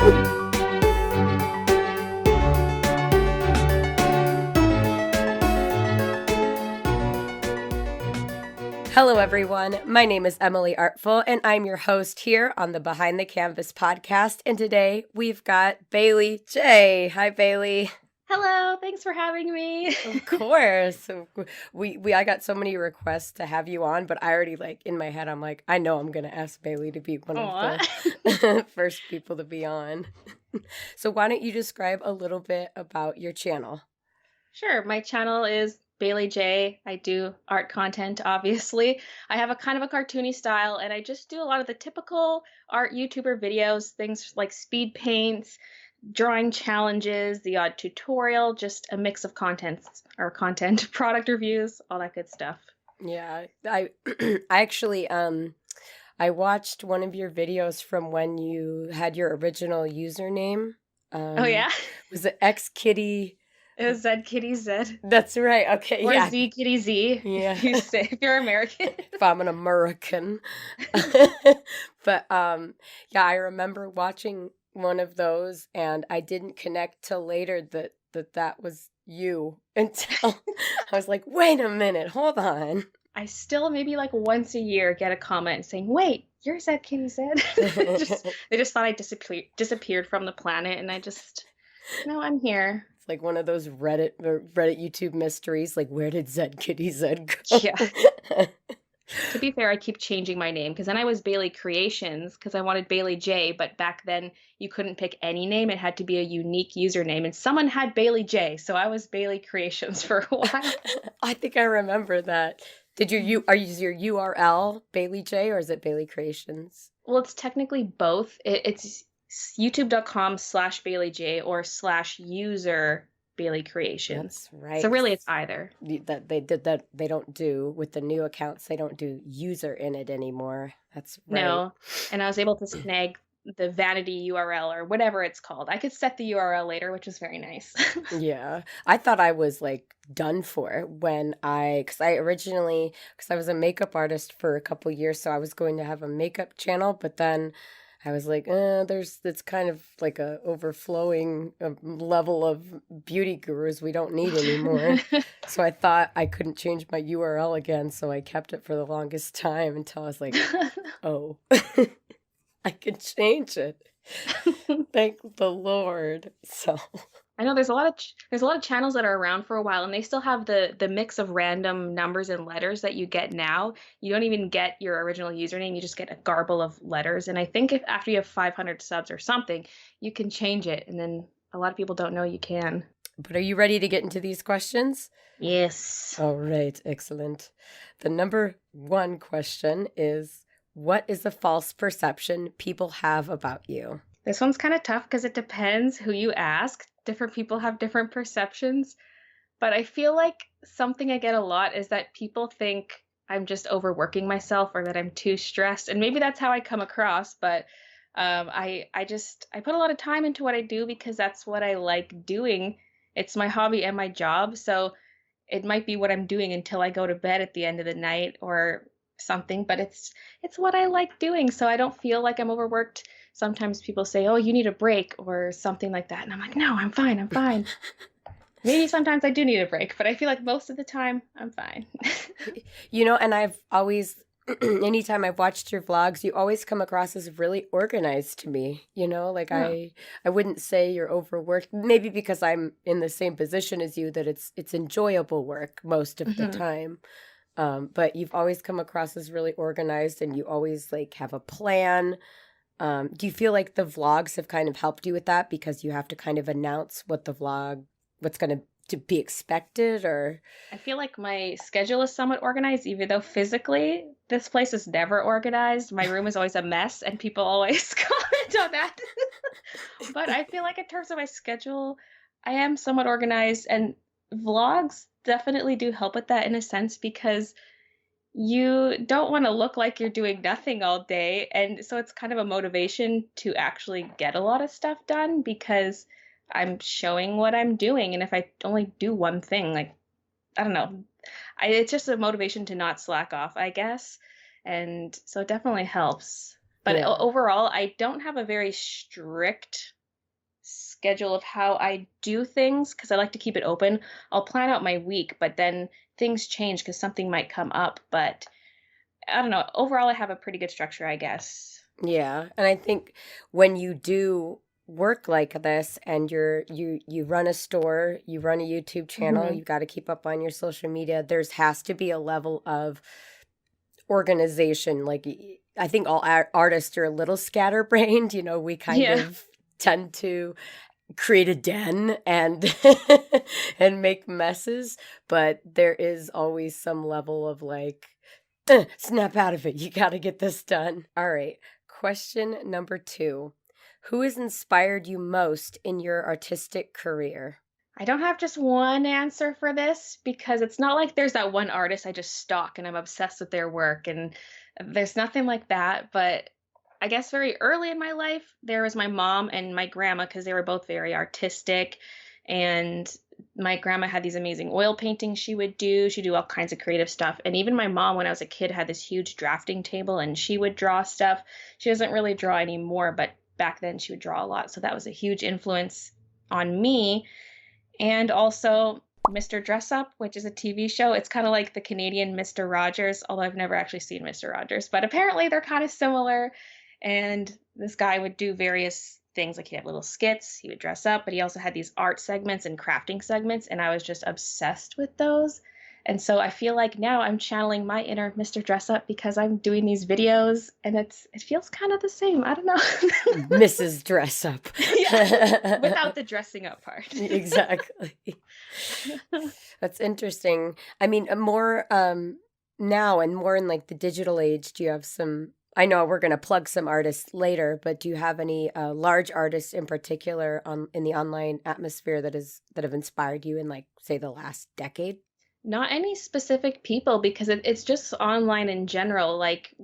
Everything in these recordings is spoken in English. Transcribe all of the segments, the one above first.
Hello, everyone. My name is Emily Artful, and I'm your host here on the Behind the Canvas podcast. And today we've got Baylee Jae. Hi, Baylee. Hello, thanks for having me. Of course. I got so many requests to have you on, but I already in my head, I'm like, I know I'm going to ask Baylee to be one of the first people to be on. So why don't you describe a little bit about your channel? Sure. My channel is Baylee Jae. I do art content, obviously. I have a kind of a cartoony style, and I just do a lot of the typical art YouTuber videos, things like speed paints, drawing challenges, the odd tutorial, just a mix of content, product reviews, all that good stuff. Yeah, I actually I watched one of your videos from when you had your original username. Oh yeah, was it X Kitty? It was Z Kitty Z. That's right. Okay, or yeah. Z Kitty Z. Yeah. You say if you're American. If I'm an American. But yeah, I remember watching one of those, and I didn't connect till later that was you until I was like, wait a minute, hold on. I still maybe like once a year get a comment saying, wait, you're Z Kitty Z. They just thought I disappeared from the planet, and I just, no, I'm here. It's like one of those Reddit YouTube mysteries, like where did Z Kitty Z go? Yeah. To be fair, I keep changing my name because then I was Baylee Creations because I wanted Baylee Jae, but back then you couldn't pick any name. It had to be a unique username, and someone had Baylee Jae, so I was Baylee Creations for a while. I think I remember that. Are you your URL Baylee Jae, or is it Baylee Creations? Well, it's technically both. It's youtube.com/Baylee Jae or /user Baylee Creations. That's right. So really it's either. That they did that. They don't do with the new accounts. They don't do user in it anymore. That's right. No. And I was able to snag the vanity URL or whatever it's called. I could set the URL later, which was very nice. Yeah. I thought I was done for when because I was a makeup artist for a couple years, so I was going to have a makeup channel, but then I was like, it's kind of like a overflowing level of beauty gurus we don't need anymore. So I thought I couldn't change my URL again, so I kept it for the longest time until I was like, oh, I can change it. Thank the Lord. So I know there's a lot of channels that are around for a while, and they still have the mix of random numbers and letters that you get now. You don't even get your original username; you just get a garble of letters. And I think if after you have 500 subs or something, you can change it. And then a lot of people don't know you can. But are you ready to get into these questions? Yes. All right, excellent. The number one question is, what is the false perception people have about you? This one's kind of tough because it depends who you ask. Different people have different perceptions. But I feel like something I get a lot is that people think I'm just overworking myself or that I'm too stressed. And maybe that's how I come across. But I put a lot of time into what I do because that's what I like doing. It's my hobby and my job. So it might be what I'm doing until I go to bed at the end of the night or something. But it's what I like doing. So I don't feel like I'm overworked. Sometimes people say, oh, you need a break or something like that. And I'm like, no, I'm fine. Maybe sometimes I do need a break, but I feel like most of the time I'm fine. And I've always, anytime I've watched your vlogs, you always come across as really organized to me. I wouldn't say you're overworked, maybe because I'm in the same position as you, that it's enjoyable work most of the time. But you've always come across as really organized, and you always have a plan. Do you feel like the vlogs have kind of helped you with that because you have to kind of announce what's going to be expected? Or I feel like my schedule is somewhat organized, even though physically this place is never organized. My room is always a mess, and people always comment on that. But I feel like in terms of my schedule, I am somewhat organized, and vlogs definitely do help with that in a sense because you don't want to look like you're doing nothing all day. And so it's kind of a motivation to actually get a lot of stuff done because I'm showing what I'm doing. And if I only do one thing, I don't know, it's just a motivation to not slack off, I guess. And so it definitely helps. But Yeah. overall, I don't have a very strict schedule of how I do things because I like to keep it open. I'll plan out my week, but then things change because something might come up. But I don't know. Overall, I have a pretty good structure, I guess. Yeah. And I think when you do work like this and you run a store, you run a YouTube channel, Hmm. you got to keep up on your social media. There's has to be a level of organization. Like I think all artists are a little scatterbrained, we kind Yeah. of tend to create a den and and make messes, but there is always some level of like snap out of it. You got to get this done. All right. Question number 2. Who has inspired you most in your artistic career? I don't have just one answer for this because it's not like there's that one artist I just stalk and I'm obsessed with their work. And there's nothing like that. But I guess very early in my life, there was my mom and my grandma because they were both very artistic. And my grandma had these amazing oil paintings she would do. She'd do all kinds of creative stuff. And even my mom, when I was a kid, had this huge drafting table and she would draw stuff. She doesn't really draw anymore, but back then she would draw a lot. So that was a huge influence on me. And also Mr. Dress Up, which is a TV show. It's kind of like the Canadian Mr. Rogers, although I've never actually seen Mr. Rogers, but apparently they're kind of similar. And this guy would do various things, like he'd have little skits, he would dress up, but he also had these art segments and crafting segments, and I was just obsessed with those. And so I feel like now I'm channeling my inner Mr. Dress Up because I'm doing these videos and it feels kind of the same. I don't know. Mrs. Dress Up. Yeah, without the dressing up part. Exactly. That's interesting. I mean, more now and more in like the digital age, do you have some I know we're going to plug some artists later, but do you have any large artists in particular on in the online atmosphere that have inspired you in like say the last decade? Not any specific people because it's just online in general. Like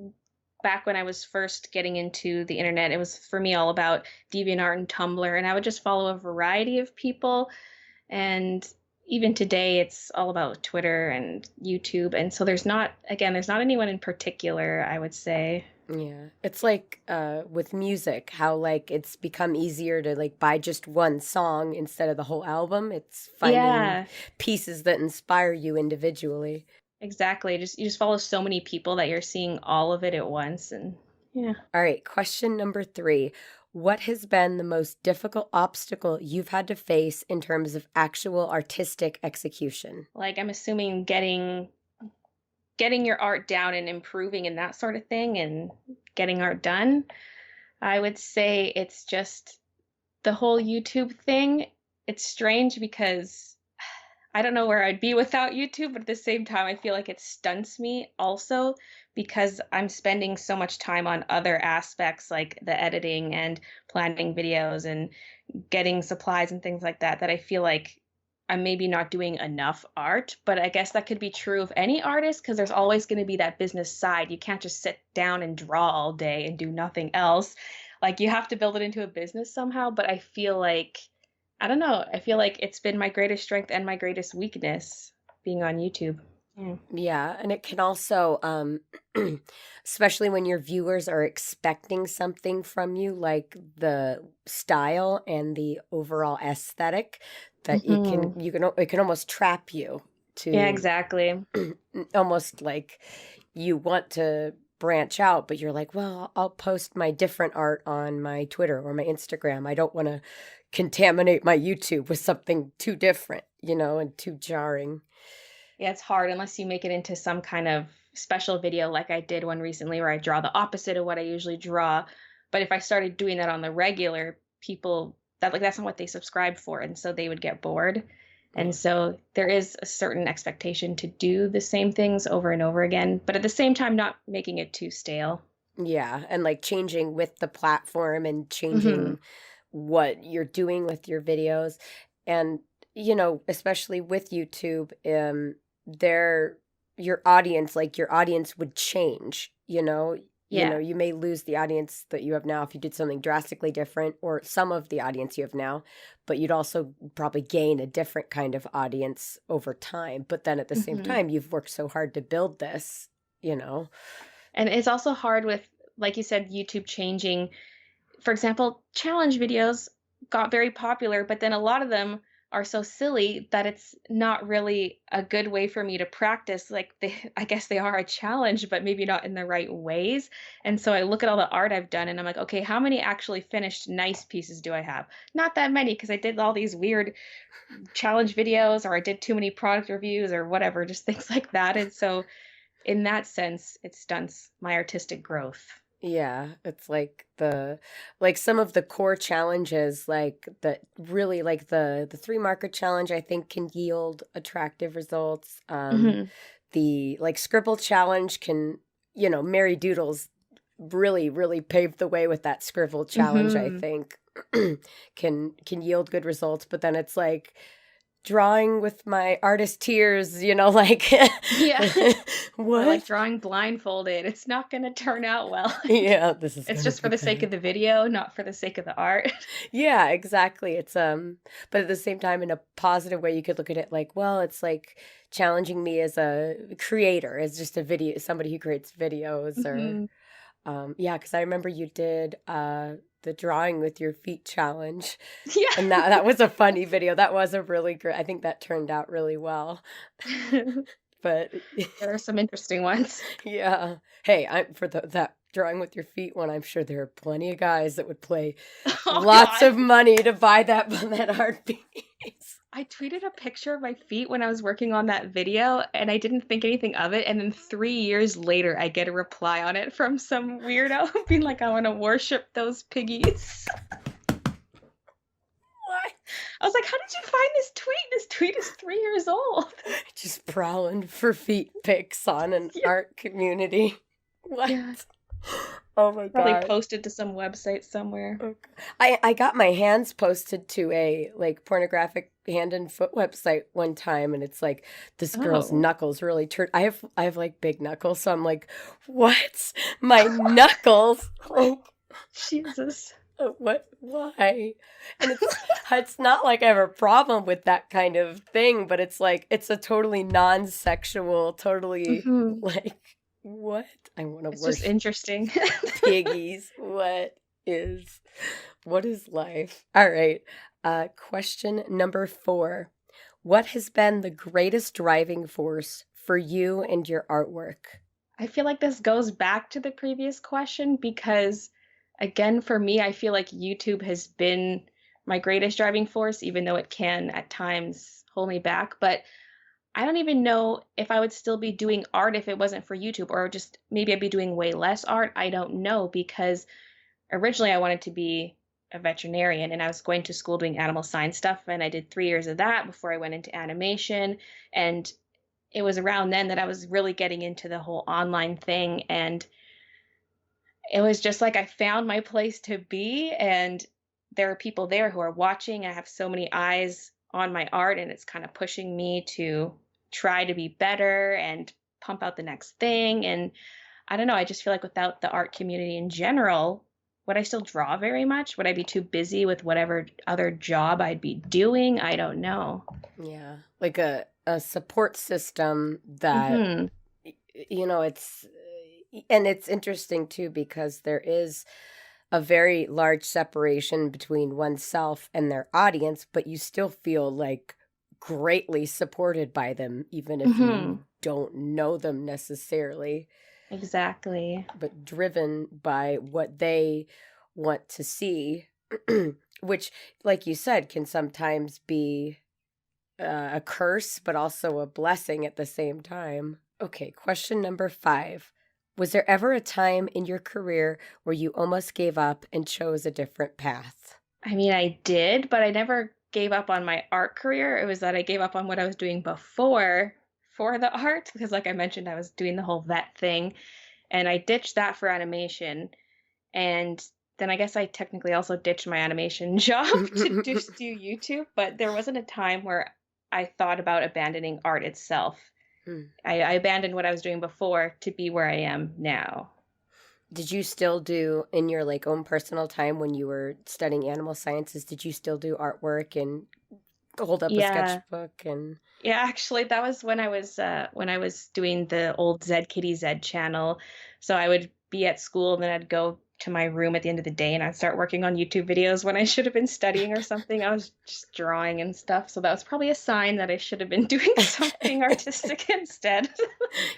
back when I was first getting into the internet, it was for me all about DeviantArt and Tumblr, and I would just follow a variety of people. And even today, it's all about Twitter and YouTube. And so there's not anyone in particular, I would say. Yeah. It's like with music, how like it's become easier to like buy just one song instead of the whole album. It's finding Yeah, pieces that inspire you individually. exactly. Just you just follow so many people that you're seeing all of it at once, and yeah. All right, question number 3. What has been the most difficult obstacle you've had to face in terms of actual artistic execution? Like I'm assuming getting your art down and improving and that sort of thing and getting art done. I would say it's just the whole YouTube thing. It's strange because I don't know where I'd be without YouTube, but at the same time, I feel like it stunts me also because I'm spending so much time on other aspects like the editing and planning videos and getting supplies and things like that, that I feel like I'm maybe not doing enough art. But I guess that could be true of any artist because there's always going to be that business side. You can't just sit down and draw all day and do nothing else. Like you have to build it into a business somehow. But I feel like, I don't know, I feel like it's been my greatest strength and my greatest weakness being on YouTube. Yeah. Yeah, and it can also, especially when your viewers are expecting something from you, like the style and the overall aesthetic, that Hmm. it can almost trap you Yeah, to exactly. almost like you want to branch out, but you're like, well, I'll post my different art on my Twitter or my Instagram. I don't want to contaminate my YouTube with something too different, and too jarring. Yeah, it's hard unless you make it into some kind of special video like I did one recently where I draw the opposite of what I usually draw. But if I started doing that on the regular, people that's not what they subscribe for, and so they would get bored. And so there is a certain expectation to do the same things over and over again, but at the same time not making it too stale. Yeah, and like changing with the platform and Hmm. changing what you're doing with your videos. And, especially with YouTube, their your audience would change, Yeah. you may lose the audience that you have now if you did something drastically different or some of the audience you have now, but you'd also probably gain a different kind of audience over time. But then at the same Hmm. time, you've worked so hard to build this, you know. And it's also hard with like you said, YouTube changing. For example, challenge videos got very popular, but then a lot of them are so silly that it's not really a good way for me to practice. Like I guess they are a challenge, but maybe not in the right ways. And so I look at all the art I've done and I'm like, okay, how many actually finished nice pieces do I have? Not that many because I did all these weird challenge videos or I did too many product reviews or whatever, just things like that. And so in that sense, it stunts my artistic growth. Yeah, it's like some of the core challenges, like the really like the three marker challenge, I think can yield attractive results. Hmm. The like scribble challenge can, Mary Doodles really paved the way with that scribble challenge, I Hmm. think. Can yield good results, but then it's like drawing with my artist tears, like Yeah. Or like what? drawing blindfolded. It's not going to turn out well. Yeah, this is It's gonna just for be the sake of bad. the video, not for the sake of the art. Yeah, exactly. But at the same time, in a positive way, you could look at it like, well, it's like challenging me as a creator, as just a video, somebody who creates videos, or Hmm. yeah, because I remember you did the drawing with your feet challenge, and Yeah. that was a funny video. That was a really great. I think that turned out really well. But There are some interesting ones. yeah, hey, I'm for that drawing with your feet one. I'm sure there are plenty of guys that would pay Oh lots God. of money to buy that art piece. I tweeted a picture of my feet when I was working on that video and I didn't think anything of it. And then 3 years later, I get a reply on it from some weirdo being like, I want to worship those piggies. What? I was like, how did you find this tweet? This tweet is 3 years old. Just prowling for feet pics on an Yeah. art community. What? Yeah. Oh my Probably God. posted to some website somewhere. Okay. I got my hands posted to a like pornographic hand and foot website one time, and it's like this girl's Oh, knuckles really turned. I have like big knuckles, so I'm like, what? My knuckles? Like, Jesus. what? Why? And it's not like I have a problem with that kind of thing, but it's like it's a totally non-sexual, totally Hmm. like what? I want to It's just worship interesting. piggies. Is what is life? All right. Question number 4. What has been the greatest driving force for you and your artwork? I feel like this goes back to the previous question because, again, for me, I feel like YouTube has been my greatest driving force, even though it can at times hold me back. But I don't even know if I would still be doing art if it wasn't for YouTube, or just maybe I'd be doing way less art. I don't know because originally I wanted to be a veterinarian and I was going to school doing animal science stuff. And I did 3 years of that before I went into animation. And it was around then that I was really getting into the whole online thing. And it was just like I found my place to be. And there are people there who are watching. I have so many eyes on my art, and it's kind of pushing me to try to be better and pump out the next thing. And I don't know, I just feel like without the art community in general, would I still draw very much? Would I be too busy with whatever other job I'd be doing? I don't know. Yeah, like a support system that Mhm. it's and it's interesting too because there is a very large separation between oneself and their audience, but you still feel like greatly supported by them, even if Mhm. you don't know them necessarily, Exactly. but driven by what they want to see, which, like you said, can sometimes be a curse, but also a blessing at the same time. Okay, question number 5. Was there ever a time in your career where you almost gave up and chose a different path? I mean, I did, but I never gave up on my art career. It was that I gave up on what I was doing before for the art because like I mentioned I was doing the whole vet thing and I ditched that for animation. And then I guess I technically also ditched my animation job to just do YouTube, but there wasn't a time where I thought about abandoning art itself. Hmm. I abandoned what I was doing before to be where I am now. Did you still do in your like own personal time when you were studying animal sciences, did you still do artwork and hold up a Yeah. sketchbook and Yeah, actually that was when I was doing the old Zed Kitty Zed channel. So I would be at school and then I'd go to my room at the end of the day and I'd start working on YouTube videos when I should have been studying or something. I was just drawing and stuff. So that was probably a sign that I should have been doing something artistic instead.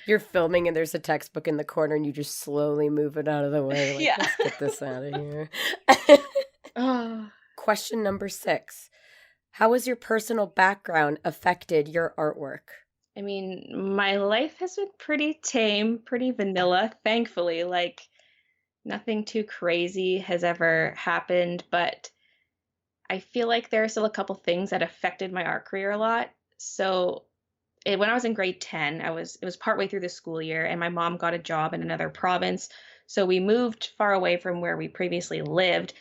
You're filming and there's a textbook in the corner and you just slowly move it out of the way. Like, Yeah. let's get this out of here. Oh. Question number 6. How has your personal background affected your artwork? I mean, my life has been pretty tame, pretty vanilla, thankfully. Like, nothing too crazy has ever happened, but I feel like there are still a couple things that affected my art career a lot. So, when I was in grade 10, it was partway through the school year, and my mom got a job in another province. So we moved far away from where we previously lived,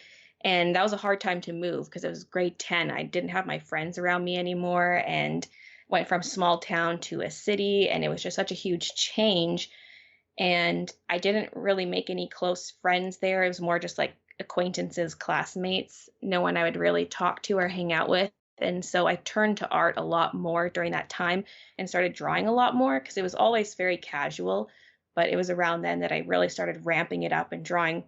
and that was a hard time to move because it was grade 10. I didn't have my friends around me anymore, and went from small town to a city, and it was just such a huge change. And I didn't really make any close friends there. It was more just like acquaintances, classmates, no one I would really talk to or hang out with. And so I turned to art a lot more during that time and started drawing a lot more because it was always very casual. But it was around then that I really started ramping it up and drawing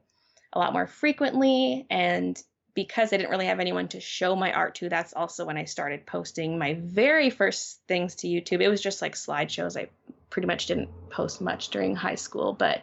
a lot more frequently. And because I didn't really have anyone to show my art to, that's also when I started posting my very first things to YouTube. It was just like slideshows. I pretty much didn't post much during high school, but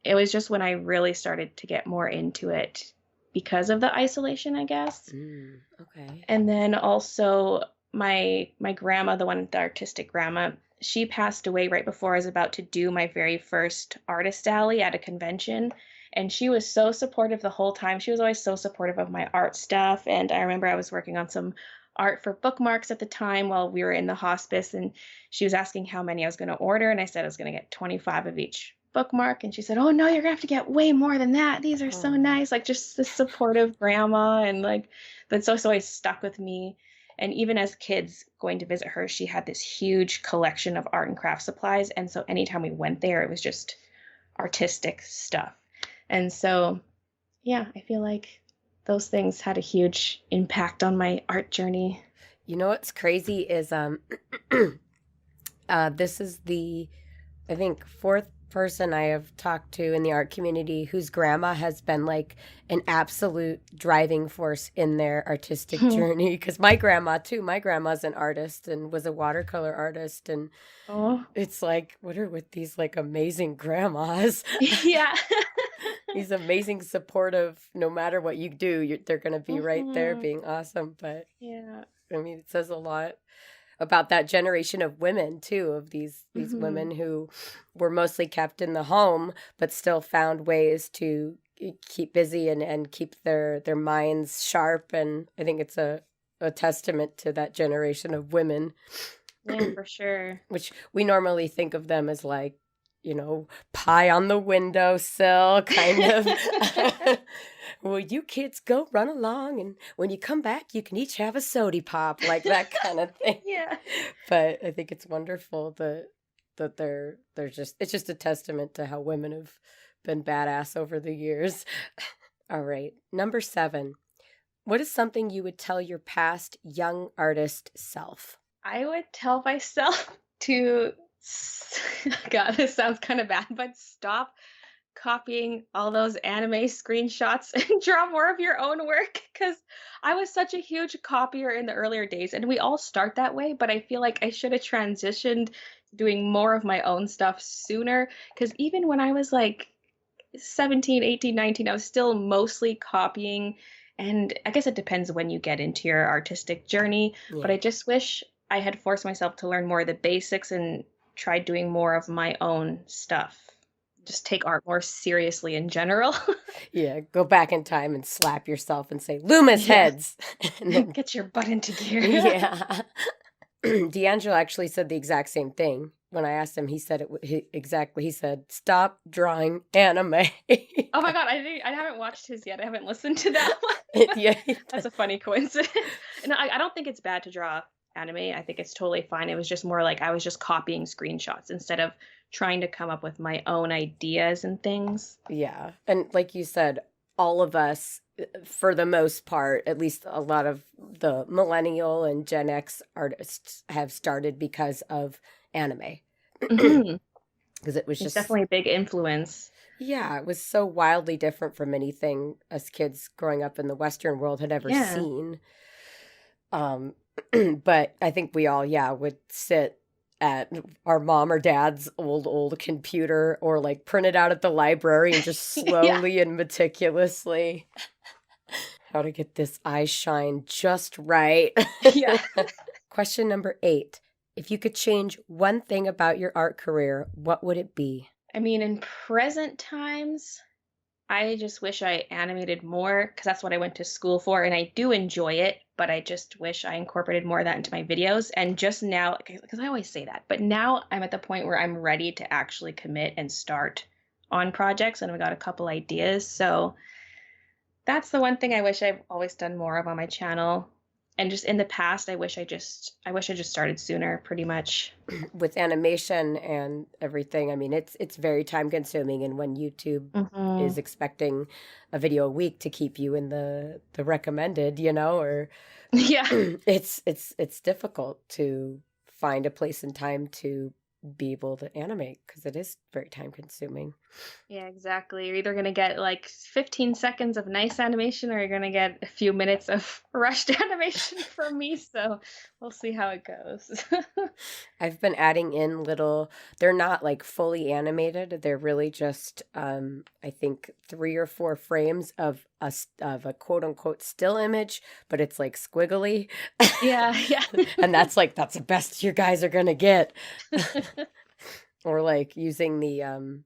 it was just when I really started to get more into it because of the isolation, I guess. Okay. And then also my grandma, the artistic grandma, she passed away right before I was about to do my very first artist alley at a convention. And she was so supportive the whole time. She was always so supportive of my art stuff. And I remember I was working on some art for bookmarks at the time while we were in the hospice. And she was asking how many I was going to order. And I said I was going to get 25 of each bookmark. And she said, "Oh, no, you're going to have to get way more than that. These are so nice." Like, just this supportive grandma. And like, that's also always stuck with me. And even as kids going to visit her, she had this huge collection of art and craft supplies. And so anytime we went there, it was just artistic stuff. And so, yeah, I feel like those things had a huge impact on my art journey. You know what's crazy is this is the, I think, 4th person I have talked to in the art community whose grandma has been like an absolute driving force in their artistic journey. Because my grandma's an artist and was a watercolor artist. And it's like, what are with these like amazing grandmas? Yeah. These amazing, supportive, no matter what you do, they're going to be right there being awesome. But yeah, I mean, it says a lot about that generation of women too, of these women who were mostly kept in the home, but still found ways to keep busy and keep their minds sharp. And I think it's a testament to that generation of women. Yeah, for sure. Which we normally think of them as like, you know, pie on the windowsill kind of. Well, you kids go run along, and when you come back, you can each have a sody pop, like that kind of thing. Yeah. But I think it's wonderful that they're just, it's just a testament to how women have been badass over the years. All right, number 7. What is something you would tell your past young artist self? I would tell myself to, God, this sounds kind of bad, but stop copying all those anime screenshots and draw more of your own work, because I was such a huge copier in the earlier days, and we all start that way, but I feel like I should have transitioned doing more of my own stuff sooner, because even when I was like 17, 18, 19, I was still mostly copying, and I guess it depends when you get into your artistic journey, but I just wish I had forced myself to learn more of the basics and tried doing more of my own stuff. Just take art more seriously in general. Yeah, go back in time and slap yourself and say, Loomis heads! And then, get your butt into gear. Yeah. D'Angelo actually said the exact same thing. When I asked him, he said exactly. He said, "Stop drawing anime." Oh my God, I haven't watched his yet. I haven't listened to that one. Yeah. That's a funny coincidence. And I don't think it's bad to draw anime. I think it's totally fine. It was just more like I was just copying screenshots instead of trying to come up with my own ideas and things. Yeah. And like you said, all of us, for the most part, at least a lot of the millennial and Gen X artists have started because of anime. Because it was It's just definitely a big influence. Yeah, it was so wildly different from anything us kids growing up in the Western world had ever Yeah. seen. Um, but I think we all, yeah, would sit at our mom or dad's old computer or like print it out at the library and just Yeah. slowly and meticulously how to get this eye shine just right. Yeah. Question number 8. If you could change one thing about your art career, what would it be? I mean, in present times, I just wish I animated more because that's what I went to school for, and I do enjoy it, but I just wish I incorporated more of that into my videos. And just now, because I always say that, but now I'm at the point where I'm ready to actually commit and start on projects, and I've got a couple ideas. So that's the one thing I wish I've always done more of on my channel. And just in the past, I wish I just started sooner, pretty much. With animation and everything, I mean, it's very time consuming, and when YouTube Hmm. is expecting a video a week to keep you in the recommended, you know, or Yeah. it's difficult to find a place and time to be able to animate because it is very time consuming. Yeah, exactly. You're either gonna get like 15 seconds of nice animation or you're gonna get a few minutes of rushed animation from me. So we'll see how it goes. I've been adding in little, they're not like fully animated. They're really just I think 3 or 4 frames of of a quote unquote still image, but it's like squiggly. Yeah, yeah. And that's the best you guys are going to get. Or like using the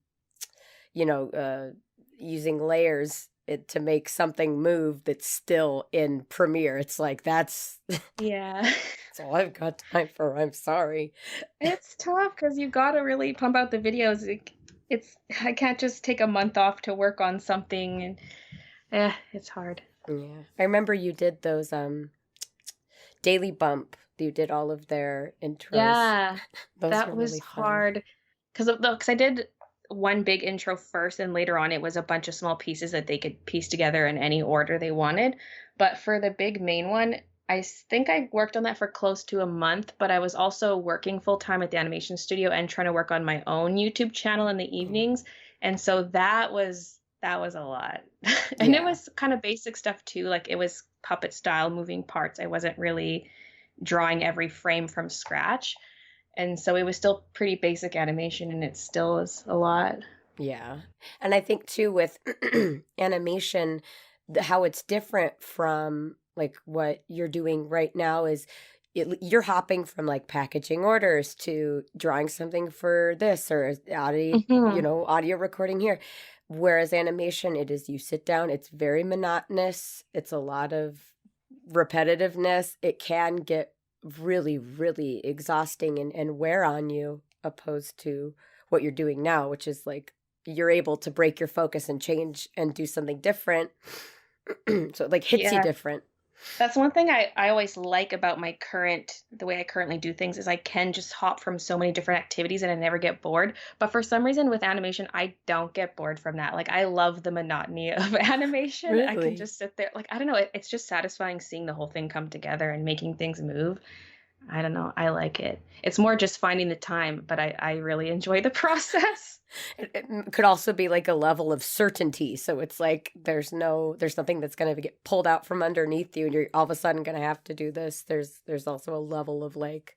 you know, using layers to make something move that's still in Premiere. It's like Yeah. that's all I've got time for. I'm sorry. It's tough because you gotta really pump out the videos. It's I can't just take a month off to work on something and it's hard. Yeah. I remember you did those Daily Bump. You did all of their intros. Yeah, Those were that was really fun. hard because I did one big intro first, and later on it was a bunch of small pieces that they could piece together in any order they wanted. But for the big main one, think I worked on that for close to a month, but I was also working full time at the animation studio and trying to work on my own YouTube channel in the Mm. evenings. And so that was a lot. And it Yeah. was kind of basic stuff too, like it was puppet style moving parts. I wasn't really drawing every frame from scratch. And so it was still pretty basic animation and it still is a lot. Yeah. And I think too with animation, how it's different from like what you're doing right now is you're hopping from like packaging orders to drawing something for this or audio, you Hmm. know, audio recording here. Whereas animation, it is you sit down, it's very monotonous, it's a lot of repetitiveness. It can get really, really exhausting and wear on you opposed to what you're doing now, which is like you're able to break your focus and change and do something different. So it like hits you Yeah. different. That's one thing I always like about the way I currently do things is I can just hop from so many different activities and I never get bored. But for some reason with animation, I don't get bored from that. Like I love the monotony of animation. I can Really? just sit there. Like, I don't know. It's just satisfying seeing the whole thing come together and making things move. I don't know. I like it. It's more just finding the time, but I really enjoy the process. It could also be like a level of certainty. So it's like there's nothing that's going to get pulled out from underneath you and you're all of a sudden going to have to do this. There's also a level of like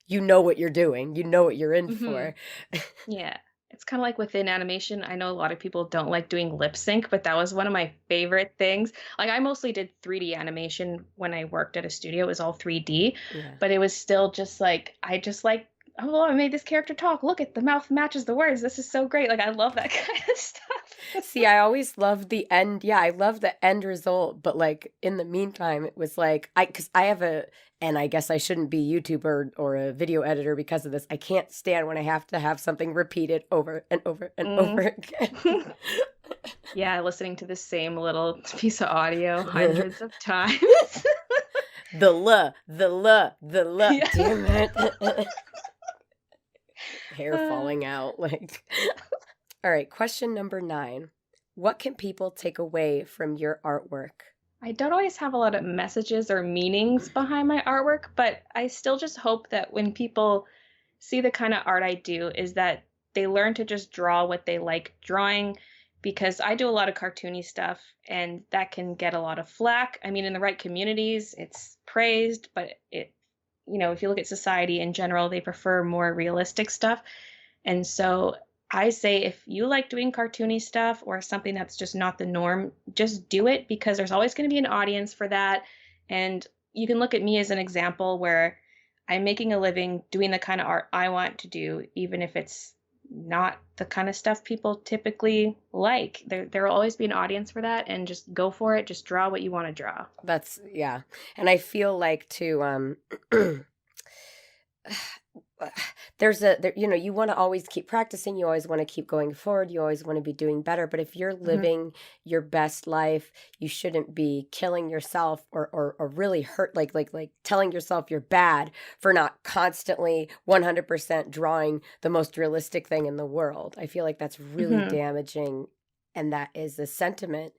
you know what you're doing. You know what you're in Hmm. for. Yeah. It's kind of like within animation. I know a lot of people don't like doing lip sync, but that was one of my favorite things. Like I mostly did 3D animation when I worked at a studio. It was all 3D, Yeah. but it was still just like I just like, oh, I made this character talk. Look at the mouth matches the words. This is so great. Like I love that kind of stuff. See, I always loved the end. Yeah, I love the end result, but like in the meantime, it was like cuz I have and I guess I shouldn't be YouTuber or a video editor because of this. I can't stand when I have to have something repeated over and over and over Mm. again. Yeah, listening to the same little piece of audio hundreds of times. the Yeah. damn it. Hair Uh, falling out like. All right, question number 9. What can people take away from your artwork? I don't always have a lot of messages or meanings behind my artwork, but I still just hope that when people see the kind of art I do, is that they learn to just draw what they like drawing because I do a lot of cartoony stuff and that can get a lot of flack. I mean, in the right communities, it's praised, but if you look at society in general, they prefer more realistic stuff. And so I say if you like doing cartoony stuff or something that's just not the norm, just do it because there's always going to be an audience for that. And you can look at me as an example where I'm making a living doing the kind of art I want to do, even if it's not the kind of stuff people typically like. There will always be an audience for that, and just go for it. Just draw what you want to draw. That's, yeah. And I feel like to you want to always keep practicing, you always want to keep going forward, you always want to be doing better, but if you're living your best life, you shouldn't be killing yourself or really hurt, like telling yourself you're bad for not constantly 100% drawing the most realistic thing in the world. I feel like that's really damaging, and that is the sentiment,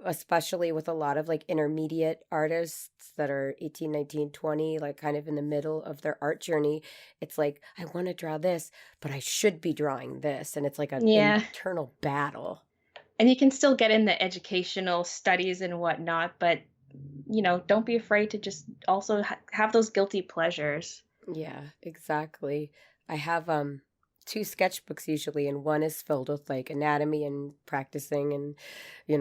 especially with a lot of like intermediate artists that are 18, 19, 20, like kind of in the middle of their art journey. It's like, I want to draw this, but I should be drawing this. And it's like an internal battle. And you can still get in the educational studies and whatnot, but don't be afraid to just also have those guilty pleasures. Yeah, exactly. I have two sketchbooks usually, and one is filled with like anatomy and practicing and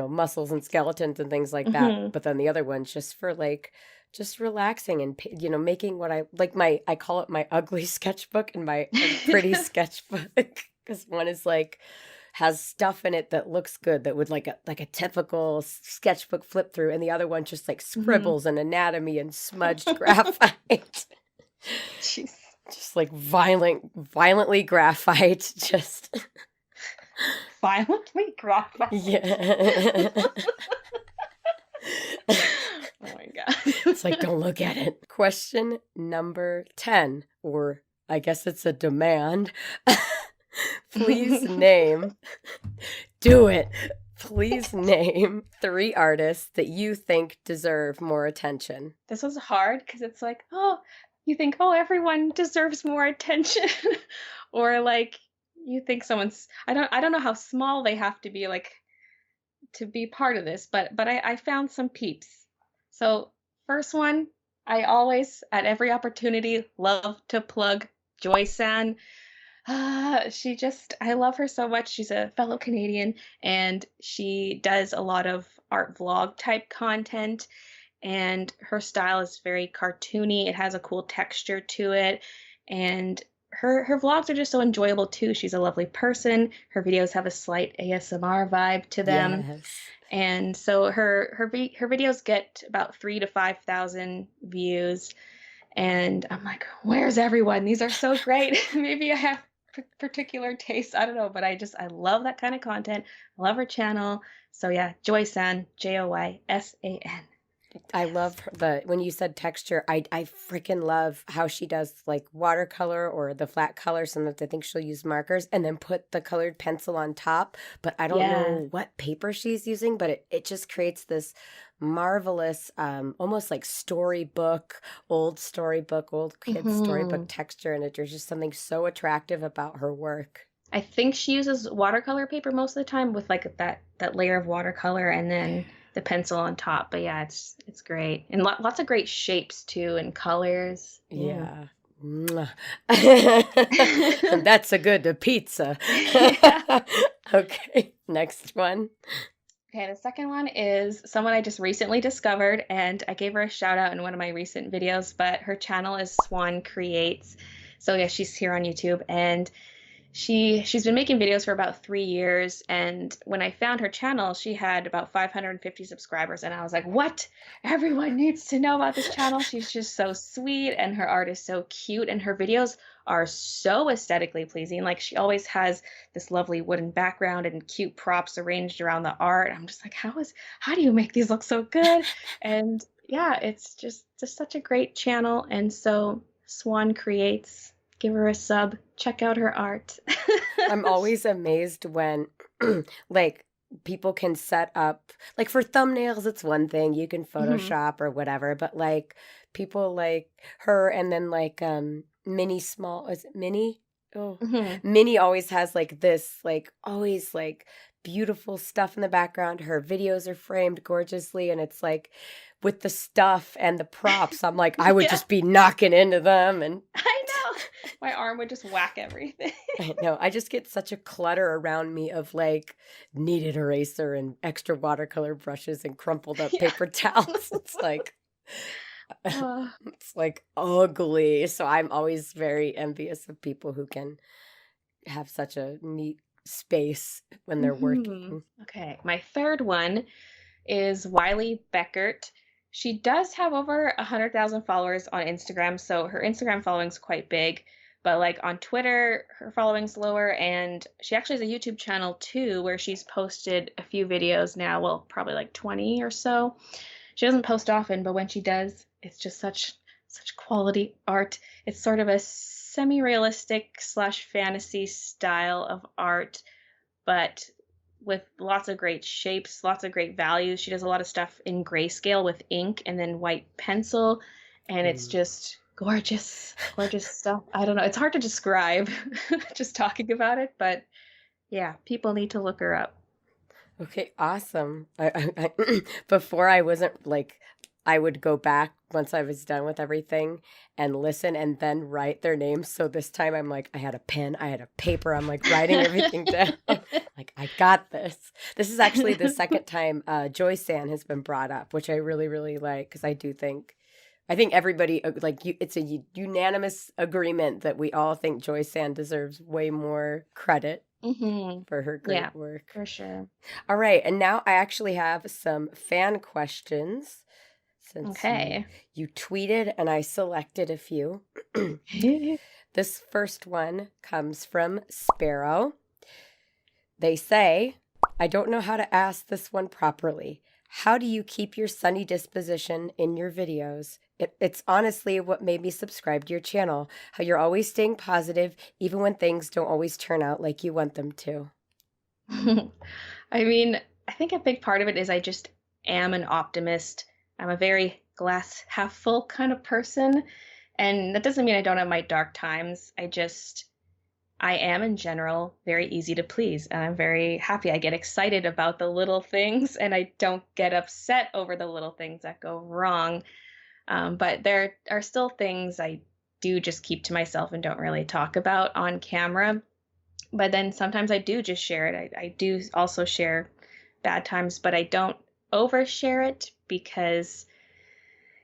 muscles and skeletons and things like that, but then the other one's just for like just relaxing and making what I like. I call it my ugly sketchbook and my pretty sketchbook, because one is like has stuff in it that looks good, that would like a typical sketchbook flip through, and the other one just like scribbles and anatomy and smudged graphite. Jeez. Just like violently graphite, just violently graphite. Yeah. Oh my God. It's like, don't look at it. Question number 10, or I guess it's a demand. Please name Please name 3 artists that you think deserve more attention. This was hard because it's like, you think, everyone deserves more attention. Or like you think someone's, I don't know how small they have to be like to be part of this, but I found some peeps. So first one, I always at every opportunity love to plug JoySan. I love her so much. She's a fellow Canadian, and she does a lot of art vlog type content. And her style is very cartoony. It has a cool texture to it. And her vlogs are just so enjoyable too. She's a lovely person. Her videos have a slight ASMR vibe to them. Yes. And so her videos get about 3,000 to 5,000 views. And I'm like, where's everyone? These are so great. Maybe I have particular tastes. I don't know, but I love that kind of content. I love her channel. So yeah, JoySan, JoySan. I love when you said texture, I freaking love how she does like watercolor or the flat color. Sometimes I think she'll use markers and then put the colored pencil on top, but I don't know what paper she's using, but it just creates this marvelous, almost like old kid storybook texture. And there's just something so attractive about her work. I think she uses watercolor paper most of the time with like that layer of watercolor and then the pencil on top. But yeah, it's great. And lots of great shapes too and colors. Yeah. And that's a good pizza. Okay, next one. Okay, the second one is someone I just recently discovered, and I gave her a shout out in one of my recent videos, but her channel is SwanCreates. So yeah, she's here on YouTube, and she's been making videos for about 3 years, and when I found her channel, she had about 550 subscribers, and I was like, what? Everyone needs to know about this channel. She's just so sweet, and her art is so cute, and her videos are so aesthetically pleasing. Like, she always has this lovely wooden background and cute props arranged around the art. I'm just like, how do you make these look so good? And yeah, it's just such a great channel. And so SwanCreates, give her a sub, check out her art. I'm always amazed when like people can set up, like for thumbnails, it's one thing, you can Photoshop or whatever, but like people like her, and then like Minnie always has like this, like always like beautiful stuff in the background. Her videos are framed gorgeously, and it's like with the stuff and the props, I'm like, I would Yeah, just be knocking into them. And I know. My arm would just whack everything. I know, I just get such a clutter around me of like kneaded eraser and extra watercolor brushes and crumpled up Yeah. paper towels. It's like, Uh, it's like ugly. So I'm always very envious of people who can have such a neat space when they're working. Okay, my third one is Wylie Beckert. She does have over 100,000 followers on Instagram, so her Instagram following's quite big. But like on Twitter, her following's lower, and she actually has a YouTube channel too, where she's posted a few videos now. Well, probably like 20 or so. She doesn't post often, but when she does, it's just such quality art. It's sort of a semi-realistic slash fantasy style of art, but with lots of great shapes, lots of great values. She does a lot of stuff in grayscale with ink and then white pencil, and it's just gorgeous, gorgeous stuff. I don't know. It's hard to describe just talking about it, but yeah, people need to look her up. Okay, awesome. Before I wasn't like, I would go back once I was done with everything and listen and then write their names. So this time I'm like, I had a pen, I had a paper, I'm like writing everything down. Like, I got this. This is actually the second time JoySan has been brought up, which I really, really like because I think everybody, like, it's a unanimous agreement that we all think JoySan deserves way more credit for her Yeah, great work. for sure. All right, and now I actually have some fan questions since Okay. you tweeted and I selected a few. This first one comes from Sparrow. They say, I don't know how to ask this one properly. How do you keep your sunny disposition in your videos? It's honestly what made me subscribe to your channel. How you're always staying positive, even when things don't always turn out like you want them to. I mean, I think a big part of it is I just am an optimist. I'm a very glass half full kind of person. And that doesn't mean I don't have my dark times. I am in general very easy to please. And I'm very happy. I get excited about the little things and I don't get upset over the little things that go wrong. But there are still things I do just keep to myself and don't really talk about on camera. But then sometimes I do just share it. I do also share bad times, but I don't overshare it because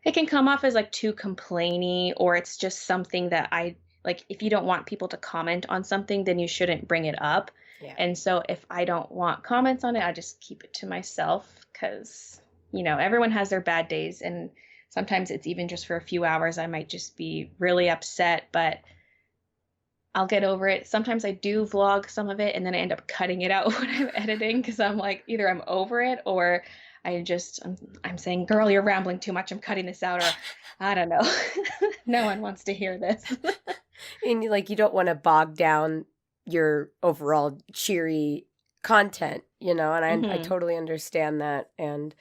it can come off as like too complainy, or it's just something that I like. If you don't want people to comment on something, then you shouldn't bring it up. Yeah. And so if I don't want comments on it, I just keep it to myself because, everyone has their bad days. And sometimes it's even just for a few hours. I might just be really upset, but I'll get over it. Sometimes I do vlog some of it and then I end up cutting it out when I'm editing because I'm like, either I'm over it or I'm saying, girl, you're rambling too much. I'm cutting this out, or I don't know. No one wants to hear this. And you don't want to bog down your overall cheery content, and I totally understand that. And,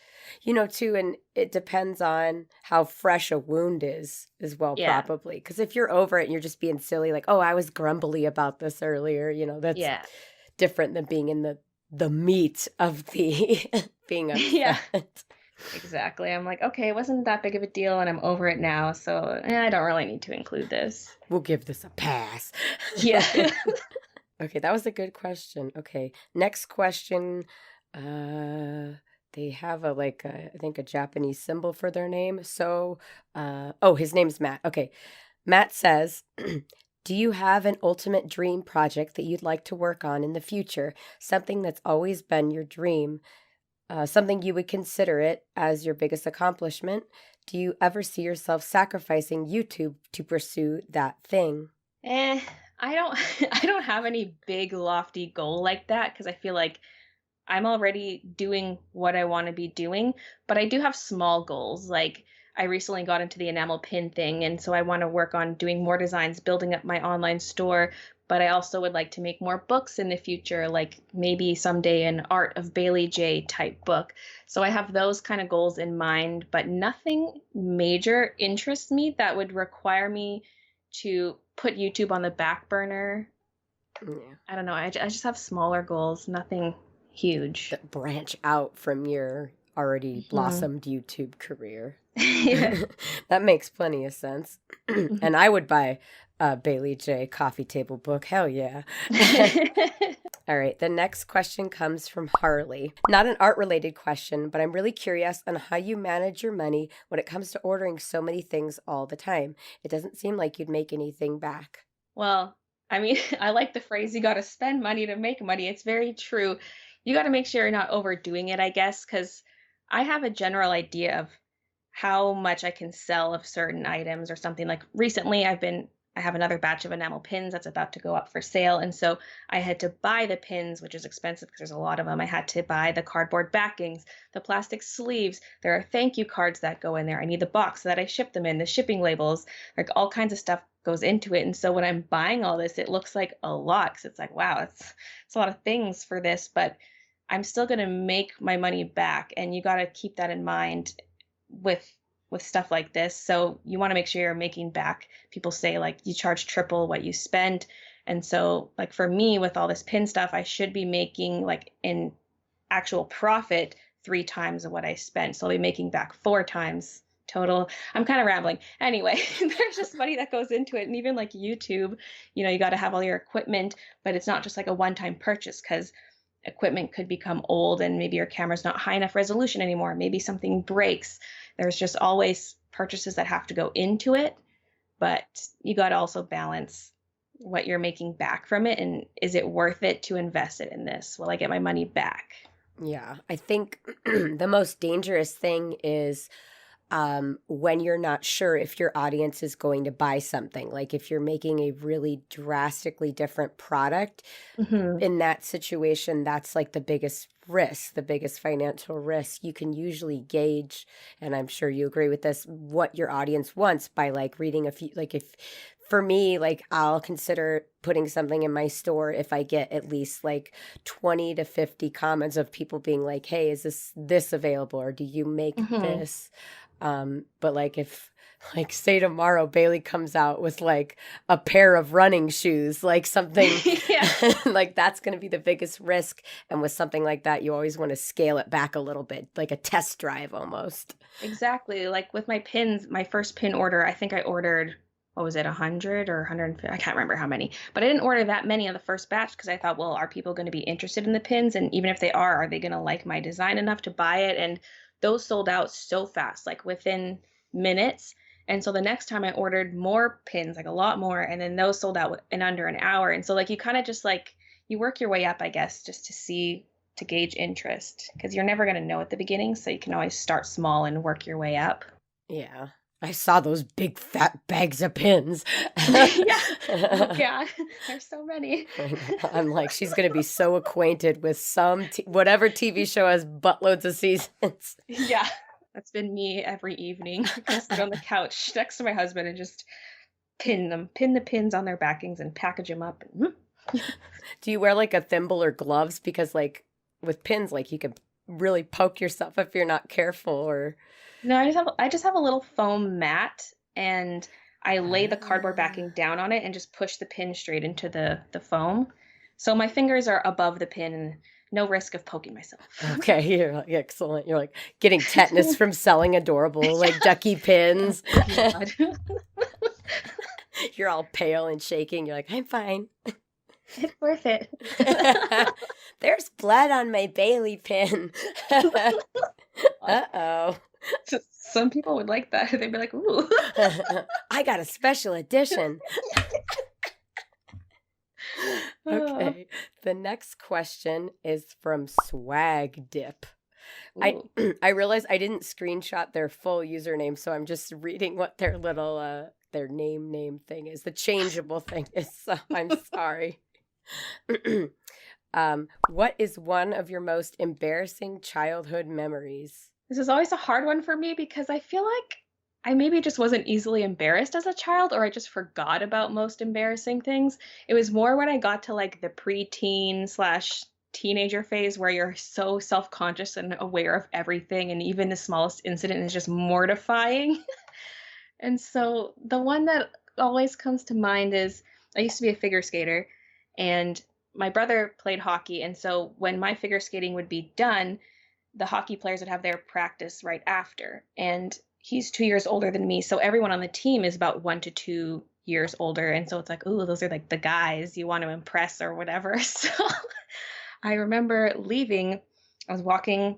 too, and it depends on how fresh a wound is as well, Yeah. probably. Because if you're over it and you're just being silly, like, oh, I was grumbly about this earlier, that's different than being in the meat of the being upset. Yeah. Exactly. I'm like, okay, it wasn't that big of a deal and I'm over it now. So I don't really need to include this. We'll give this a pass. Yeah. Okay, that was a good question. Okay, next question. They have I think a Japanese symbol for their name. So, his name's Matt. Okay, Matt says, do you have an ultimate dream project that you'd like to work on in the future? Something that's always been your dream? Something you would consider it as your biggest accomplishment? Do you ever see yourself sacrificing YouTube to pursue that thing? I don't have any big lofty goal like that because I feel like I'm already doing what I want to be doing, but I do have small goals. Like I recently got into the enamel pin thing, and so I want to work on doing more designs, building up my online store, but I also would like to make more books in the future, like maybe someday an Art of Baylee Jae type book. So I have those kind of goals in mind, but nothing major interests me that would require me to put YouTube on the back burner. Yeah. I don't know. I just have smaller goals, nothing huge. Branch out from your already Hmm. blossomed YouTube career. Yeah. That makes plenty of sense. And I would buy a Baylee Jae coffee table book. Hell yeah. All right, the next question comes from Harley. Not an art related question, but I'm really curious on how you manage your money when it comes to ordering so many things all the time. It doesn't seem like you'd make anything back. Well, I mean, I like the phrase, you got to spend money to make money. It's very true. You got to make sure you're not overdoing it, I guess, because I have a general idea of how much I can sell of certain items or something. Like recently, I have another batch of enamel pins that's about to go up for sale. And so I had to buy the pins, which is expensive because there's a lot of them. I had to buy the cardboard backings, the plastic sleeves. There are thank you cards that go in there. I need the box so that I ship them in, the shipping labels, like all kinds of stuff goes into it. And so when I'm buying all this, it looks like a lot because it's like, wow, it's a lot of things for this, but I'm still going to make my money back. And you got to keep that in mind with stuff like this. So you want to make sure you're making back. People say like you charge triple what you spend. And so like for me with all this pin stuff, I should be making like in actual profit 3 times of what I spent. So I'll be making back 4 times total. I'm kind of rambling. Anyway, there's just money that goes into it. And even like YouTube, you got to have all your equipment, but it's not just like a one-time purchase because equipment could become old and maybe your camera's not high enough resolution anymore. Maybe something breaks. There's just always purchases that have to go into it, but you got to also balance what you're making back from it and is it worth it to invest it in this? Will I get my money back? Yeah, I think the most dangerous thing is when you're not sure if your audience is going to buy something. Like if you're making a really drastically different product, Hmm. in that situation, that's like the biggest risk, the biggest financial risk. You can usually gauge, and I'm sure you agree with this, what your audience wants by like reading a few, like if for me, like I'll consider putting something in my store if I get at least like 20 to 50 comments of people being like, hey, is this available or do you make Hmm. this? But like if like say tomorrow Baylee comes out with like a pair of running shoes, like something Yeah. like that's going to be the biggest risk. And with something like that, you always want to scale it back a little bit, like a test drive almost. Exactly. Like with my pins, my first pin order, I think I ordered, what was it, 100 or 150? I can't remember how many, but I didn't order that many on the first batch because I thought, well, are people going to be interested in the pins? And even if they are they going to like my design enough to buy it? And those sold out so fast, like within minutes. And so the next time I ordered more pins, like a lot more, and then those sold out in under an hour. And so like you kind of just like you work your way up, I guess, just to gauge interest because you're never going to know at the beginning. So you can always start small and work your way up. Yeah. I saw those big fat bags of pins. Yeah. Oh, yeah. There's so many. I'm like, she's going to be so acquainted with whatever TV show has buttloads of seasons. Yeah. That's been me every evening. I sit on the couch next to my husband and just pin the pins on their backings and package them up. Do you wear like a thimble or gloves? Because like with pins, like you can really poke yourself if you're not careful or. No, I just have a little foam mat and I lay the cardboard backing down on it and just push the pin straight into the foam. So my fingers are above the pin and no risk of poking myself. Okay, you're like, excellent. You're like getting tetanus from selling adorable like ducky pins. Oh God. You're all pale and shaking. You're like, I'm fine. It's worth it. There's blood on my Baylee pin. Uh-oh. Some people would like that. They'd be like, ooh. I got a special edition. Okay. The next question is from Swag Dip. I Ooh. I realize I didn't screenshot their full username, so I'm just reading what their little their name thing is. The changeable thing is. So I'm sorry. What is one of your most embarrassing childhood memories? This is always a hard one for me because I feel like I maybe just wasn't easily embarrassed as a child, or I just forgot about most embarrassing things. It was more when I got to like the preteen slash teenager phase where you're so self-conscious and aware of everything, and even the smallest incident is just mortifying. And so the one that always comes to mind is I used to be a figure skater, and my brother played hockey, and so when my figure skating would be done, the hockey players would have their practice right after. And he's 2 years older than me, so everyone on the team is about 1 to 2 years older. And so it's like, ooh, those are like the guys you want to impress or whatever. So I remember leaving. I was walking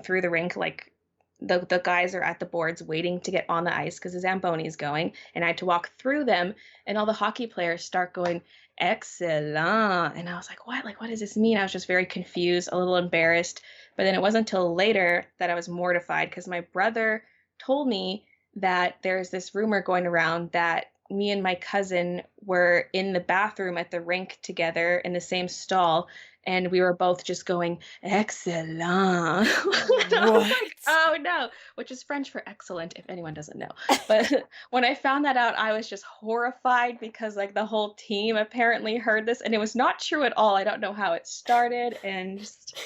through the rink, like the guys are at the boards waiting to get on the ice because the Zamboni is going, and I had to walk through them, and all the hockey players start going, excellent. And I was like, what? Like, what does this mean? I was just very confused, a little embarrassed. But then it wasn't until later that I was mortified because my brother told me that there's this rumor going around that me and my cousin were in the bathroom at the rink together in the same stall, and we were both just going, excellent. And I was What? like, oh no, which is French for excellent, if anyone doesn't know. But when I found that out, I was just horrified because like the whole team apparently heard this, and it was not true at all. I don't know how it started, and just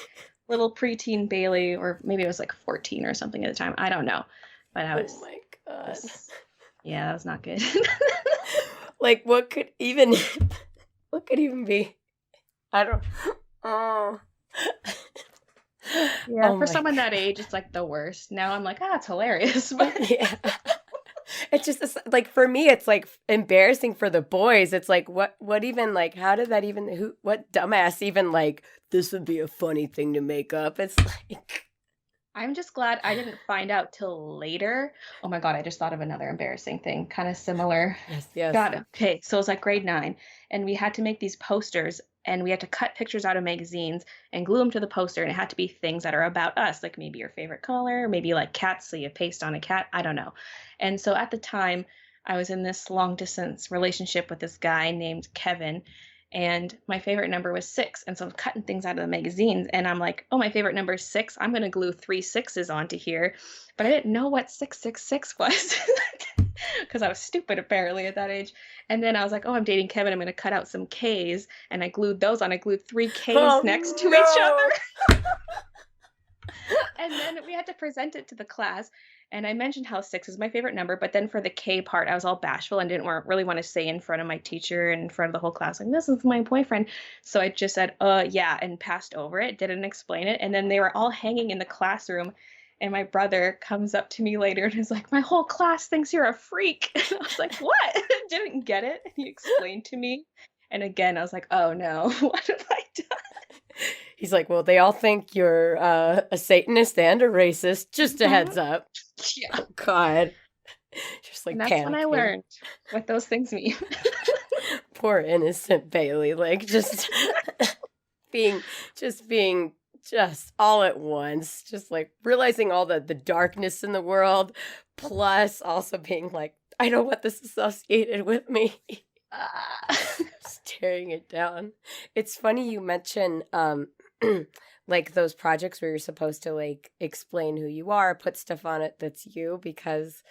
little preteen Baylee, or maybe it was like 14 or something at the time. I don't know. But I was, Oh my God. yeah, that was not good. Like, what could even be? I don't. Oh. Yeah, Oh for my someone that age, it's like the worst. Now I'm like, it's hilarious. But Yeah. It's just like for me, it's like embarrassing for the boys. It's like what even like how did that even what dumbass even like this would be a funny thing to make up? It's like I'm just glad I didn't find out till later. Oh my God, I just thought of another embarrassing thing, kind of similar. yes. God, okay. So it was like grade 9, and we had to make these posters, and we had to cut pictures out of magazines and glue them to the poster, and it had to be things that are about us, like maybe your favorite color, maybe like cats, so you paste on a cat. I don't know. And so at the time, I was in this long distance relationship with this guy named Kevin, and my favorite number was 6. And so I'm cutting things out of the magazines, and I'm like, oh, my favorite number is 6. I'm going to glue 3 6s onto here. But I didn't know what 666 was because I was stupid apparently at that age. And then I was like, oh, I'm dating Kevin. I'm going to cut out some K's, and I glued those on. I glued 3 K's next to each other. And then we had to present it to the class. And I mentioned how 6 is my favorite number, but then for the K part, I was all bashful and didn't really want to say in front of my teacher and in front of the whole class, like, this is my boyfriend. So I just said, yeah, and passed over it, didn't explain it. And then they were all hanging in the classroom. And my brother comes up to me later and is like, my whole class thinks you're a freak. And I was like, what? Didn't get it. And he explained to me. And again, I was like, oh no, what have I done? He's like, well, they all think you're a Satanist and a racist. Just a heads up. Yeah. Oh, God. Just like And that's when I panicking. learned what those things mean. Poor innocent Baylee, like just being all at once, just like realizing all the darkness in the world, plus also being like, I don't want this associated with me. Just tearing it down. It's funny you mention like those projects where you're supposed to like explain who you are, put stuff on it that's you, because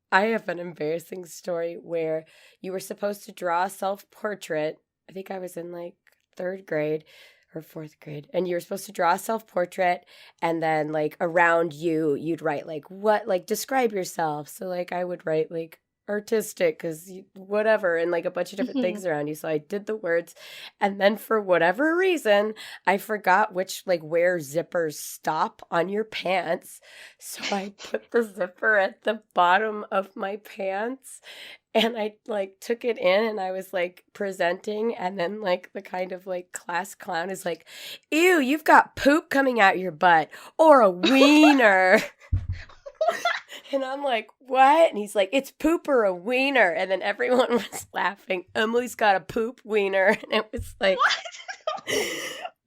I have an embarrassing story where you were supposed to draw a self-portrait. I think I was in like 3rd grade or 4th grade, and you were supposed to draw a self-portrait, and then like around you, you'd write like what, like describe yourself. So like I would write like artistic, because whatever, and like a bunch of different things around you. So I did the words, and then for whatever reason I forgot where zippers stop on your pants, so I put the zipper at the bottom of my pants, and I like took it in, and I was like presenting, and then like the kind of like class clown is like, ew, you've got poop coming out your butt, or a wiener. And I'm like, what? And he's like, it's poop or a wiener. And then everyone was laughing. Emily's got a poop wiener. And it was like, What?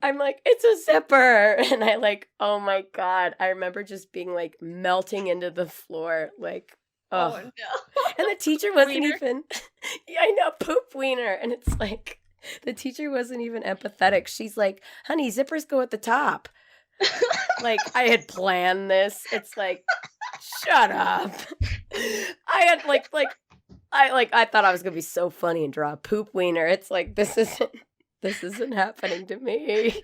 I'm like, it's a zipper. And I like, oh my God. I remember just being like melting into the floor. Like, Oh oh. no. And the teacher wasn't Wiener. even, yeah, I know, poop wiener. And it's like, the teacher wasn't even empathetic. She's like, honey, zippers go at the top. Like, I had planned this. It's like, shut up. I had I thought I was gonna be so funny and draw a poop wiener. It's like, this isn't happening to me.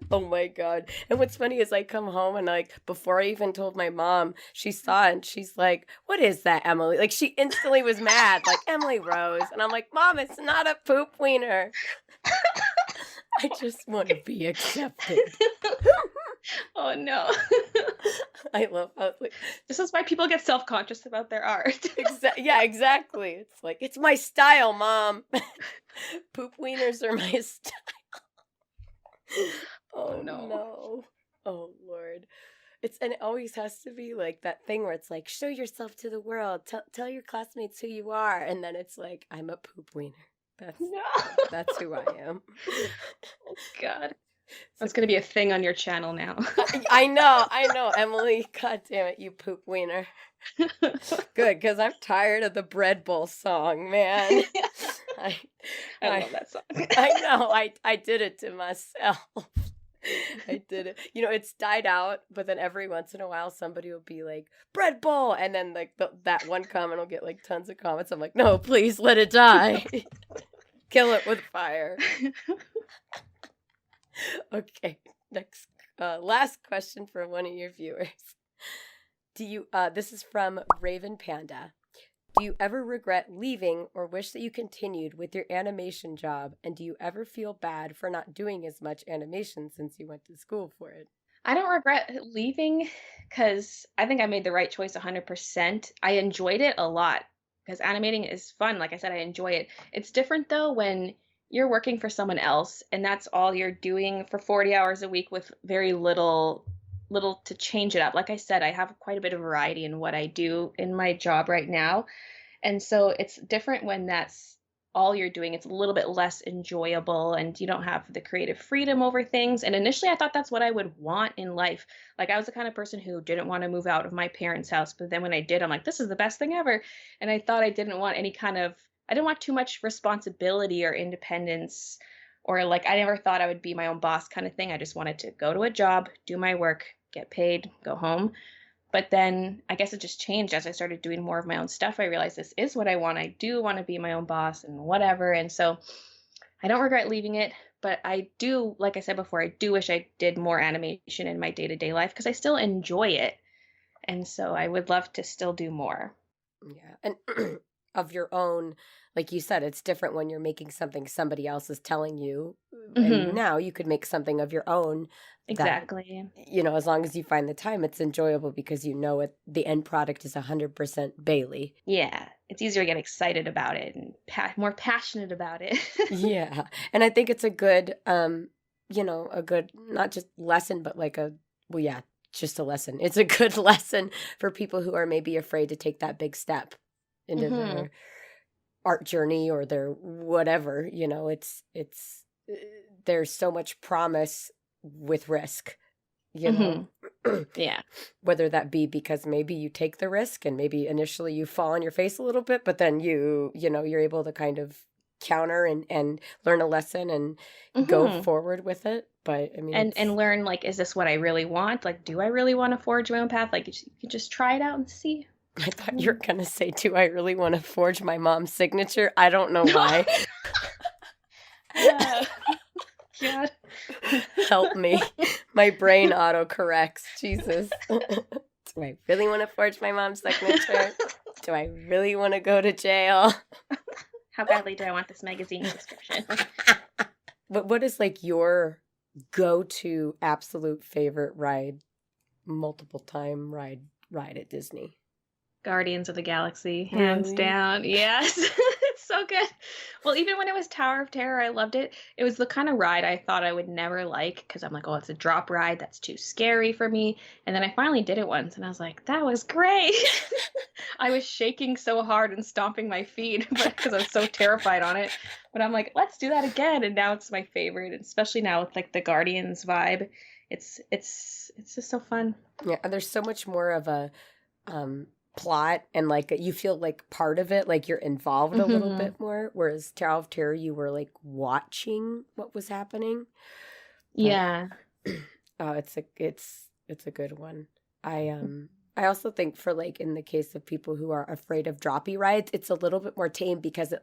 Oh my God. And what's funny is I come home and like before I even told my mom, she saw it and she's like, "What is that, Emily?" Like she instantly was mad, like Emily Rose. And I'm like, "Mom, it's not a poop wiener. I just want to be accepted." Oh no. I love how like This is why people get self-conscious about their art. yeah, exactly. It's like it's my style, Mom. Poop wieners are my style. Oh Oh no. no. Oh Lord. And it always has to be like that thing where it's like, show yourself to the world. Tell your classmates who you are. And then it's like, I'm a poop wiener. No. That's who I am. Oh God. So, That's gonna be a thing on your channel now. I know, Emily. God damn it, you poop wiener. Good, because I'm tired of the bread bowl song, man. I I love that song. I know. I did it to myself. I did it. It's died out, but then every once in a while somebody will be like, "Bread bowl," and then like that one comment will get like tons of comments. I'm like, "No, please let it die. Kill it with fire." Okay, next last question for one of your viewers. This is from Raven Panda. Do you ever regret leaving or wish that you continued with your animation job? And do you ever feel bad for not doing as much animation since you went to school for it? I don't regret leaving because I think I made the right choice 100%. I enjoyed it a lot because animating is fun. Like I said, I enjoy it. It's different though when you're working for someone else and that's all you're doing for 40 hours a week with very little to change it up. Like I said, I have quite a bit of variety in what I do in my job right now. And so it's different when that's all you're doing. It's a little bit less enjoyable and you don't have the creative freedom over things. And initially, I thought that's what I would want in life. Like, I was the kind of person who didn't want to move out of my parents' house. But then when I did, I'm like, this is the best thing ever. And I thought I didn't want too much responsibility or independence. Or like, I never thought I would be my own boss kind of thing. I just wanted to go to a job, do my work, get paid, go home. But then I guess it just changed as I started doing more of my own stuff. I realized this is what I want. I do want to be my own boss and whatever. And so I don't regret leaving it, but I do, like I said before, I do wish I did more animation in my day to day life because I still enjoy it. And so I would love to still do more. Yeah. And of your own, like you said, it's different when you're making something somebody else is telling you. And Hmm. now you could make something of your own that, Exactly. as long as you find the time, it's enjoyable because the end product is 100% Baylee. Yeah. It's easier to get excited about it and more passionate about it. Yeah. And I think it's a good, a good, not just lesson, but like well, yeah, just a lesson. It's a good lesson for people who are maybe afraid to take that big step into Hmm. their art journey or their whatever. There's so much promise with risk, you know. Hmm. Yeah. Whether that be because maybe you take the risk and maybe initially you fall on your face a little bit, but then you're able to kind of counter and learn a lesson and go Hmm. forward with it. But I mean, And learn, like, is this what I really want? Like, do I really want to forge my own path? Like, you can just try it out and see. I thought you were gonna say, do I really want to forge my mom's signature? I don't know why. God. Help me. My brain autocorrects. Jesus. Do I really want to forge my mom's signature? Do I really want to go to jail? How badly do I want this magazine subscription? But what is like your go-to absolute favorite multiple time ride at Disney? Guardians of the Galaxy, hands Really? down. Yes. It's so good. Well, even when it was Tower of Terror, I loved it. It was the kind of ride I thought I would never like because I'm like, oh, it's a drop ride. That's too scary for me. And then I finally did it once and I was like, that was great. I was shaking so hard and stomping my feet because I was so terrified on it. But I'm like, let's do that again. And now it's my favorite, and especially now with like the Guardians vibe. It's just so fun. Yeah, and there's so much more of a plot and like you feel like part of it, like you're involved a little Hmm. bit more, whereas Tower of Terror you were like watching what was happening. But Yeah. oh, it's a good one. I also think for like in the case of people who are afraid of droppy rides, it's a little bit more tame because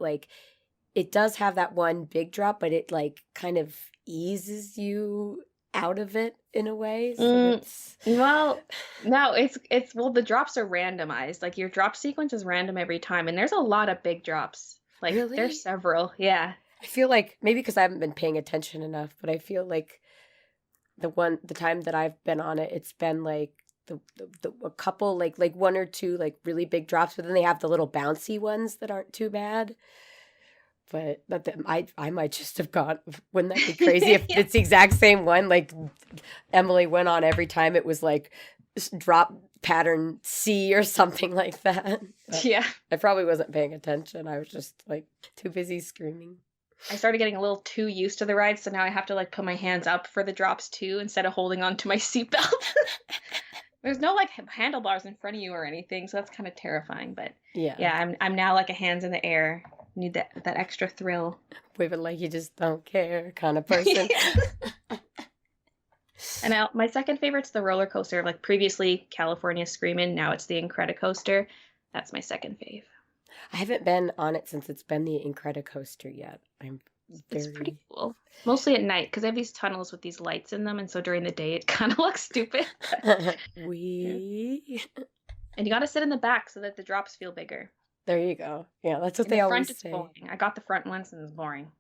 it does have that one big drop, but it like kind of eases you out of it in a way. So Mm, it's well, no, it's well, the drops are randomized. Like your drop sequence is random every time, and there's a lot of big drops. Like there's really, several. Yeah. I feel like maybe because I haven't been paying attention enough, but I feel like the time that I've been on it, it's been like a couple like one or two like really big drops, but then they have the little bouncy ones that aren't too bad. But I might just have gone. Wouldn't that be crazy if Yeah. it's the exact same one? Like Emily went on every time. It was like drop pattern C or something like that. But Yeah. I probably wasn't paying attention. I was just like too busy screaming. I started getting a little too used to the ride, so now I have to like put my hands up for the drops too instead of holding on to my seatbelt. There's no like handlebars in front of you or anything, so that's kind of terrifying. But Yeah, yeah, I'm now like a hands in the air. Need that extra thrill. waving like you just don't care kind of person. And now my second favorite's the roller coaster. Like previously California Screamin', now it's the Incredicoaster. That's my second fave. I haven't been on it since it's been the Incredicoaster yet. I'm It's pretty very cool. Mostly at night because they have these tunnels with these lights in them, and so during the day it kind of looks stupid. Yeah. we. And you got to sit in the back so that the drops feel bigger. There you go. Yeah, that's what In they the always front, it's say. boring. I got the front ones, and it's boring.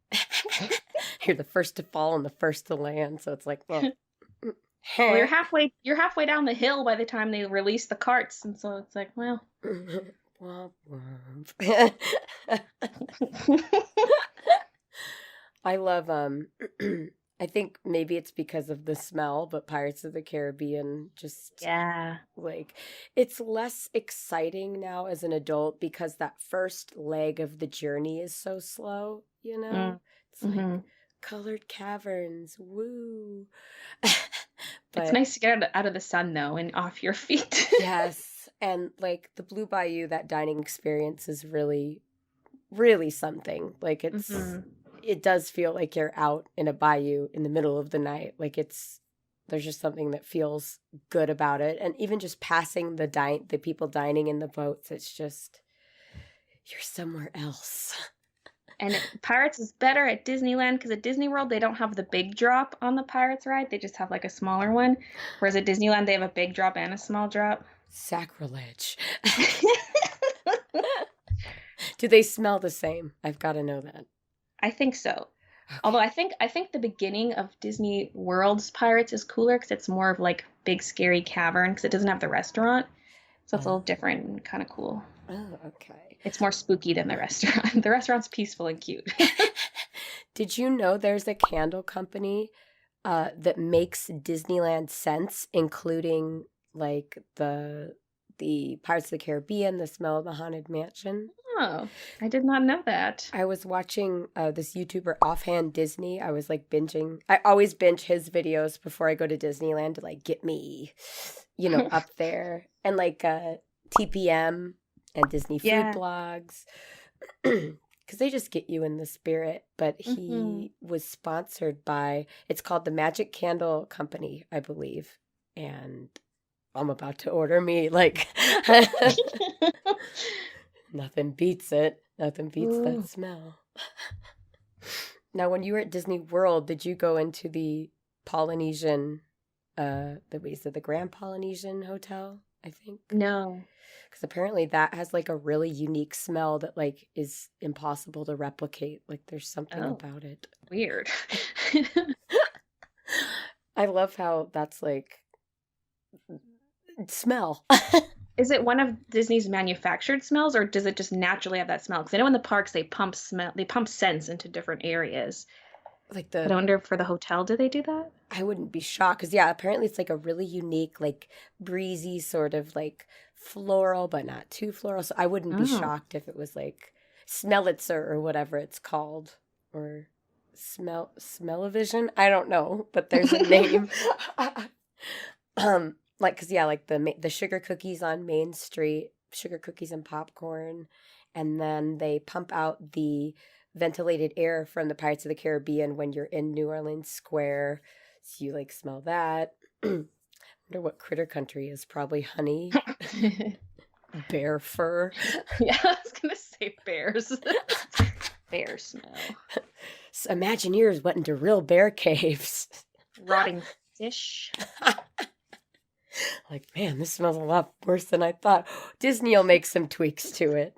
You're the first to fall and the first to land, so it's like, well, Well, you're halfway down the hill by the time they release the carts, and so it's like, well. womp womp. I love I think maybe it's because of the smell, but Pirates of the Caribbean just Yeah. like it's less exciting now as an adult because that first leg of the journey is so slow, you know? It's like Mm-hmm. colored caverns, woo. It's But nice to get out of the sun though and off your feet. yes, and like the Blue Bayou, that dining experience is really, really something. Like Mm-hmm. it does feel like you're out in a bayou in the middle of the night. Like there's just something that feels good about it. And even just passing the people dining in the boats, it's just, you're somewhere else. And Pirates is better at Disneyland because at Disney World they don't have the big drop on the Pirates ride. They just have like a smaller one. Whereas at Disneyland they have a big drop and a small drop. Sacrilege. Do they smell the same? I've got to know that. I think so. Although I think the beginning of Disney World's Pirates is cooler because it's more of like big scary cavern because it doesn't have the restaurant. So it's a little different and kind of cool. Oh, okay. It's more spooky than the restaurant. The restaurant's peaceful and cute. Did you know there's a candle company that makes Disneyland scents, including like the Pirates of the Caribbean, the Smell of the Haunted Mansion? Oh, I did not know that. I was watching this YouTuber Offhand Disney. I was like binging. I always binge his videos before I go to Disneyland to like get me, up there. And like TPM and Disney food Yeah. blogs. Because they just get you in the spirit. But he Mm-hmm. was sponsored by, it's called the Magic Candle Company, I believe. And I'm about to order me like... Nothing beats it. Nothing beats Ooh. that smell. Now, when you were at Disney World, did you go into the Polynesian, the Grand Polynesian Hotel, I think? No. Because apparently that has like a really unique smell that like is impossible to replicate. Like there's something Oh. about it. Weird. I love how that's like smell. Is it one of Disney's manufactured smells, or does it just naturally have that smell? Because I know in the parks they pump scents into different areas. Like But I wonder for the hotel, do they do that? I wouldn't be shocked because, yeah, apparently it's like a really unique, like breezy sort of like floral, but not too floral. So I wouldn't be Oh. shocked if it was like Smellitzer or whatever it's called, or Smell-O-Vision. I don't know, but there's a name. Like, cause yeah, like the sugar cookies on Main Street, sugar cookies and popcorn, and then they pump out the ventilated air from the Pirates of the Caribbean when you're in New Orleans Square. So you like smell that. Wonder what critter country is. Probably honey, bear fur. Yeah, I was gonna say bears. Bear smell. Imagineers went into real bear caves. Rotting fish. Like, man, this smells a lot worse than I thought. Disney will make some tweaks to it.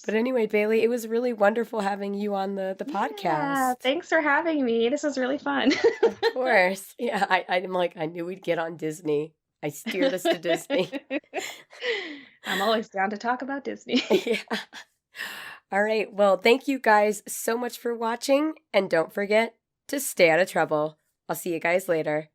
But anyway, Baylee, it was really wonderful having you on the Yeah, podcast. thanks for having me. This was really fun. Of course. Yeah, I'm like, I knew we'd get on Disney. I steered us to Disney. I'm always down to talk about Disney. Yeah. All right. Well, thank you guys so much for watching. And don't forget to stay out of trouble. I'll see you guys later.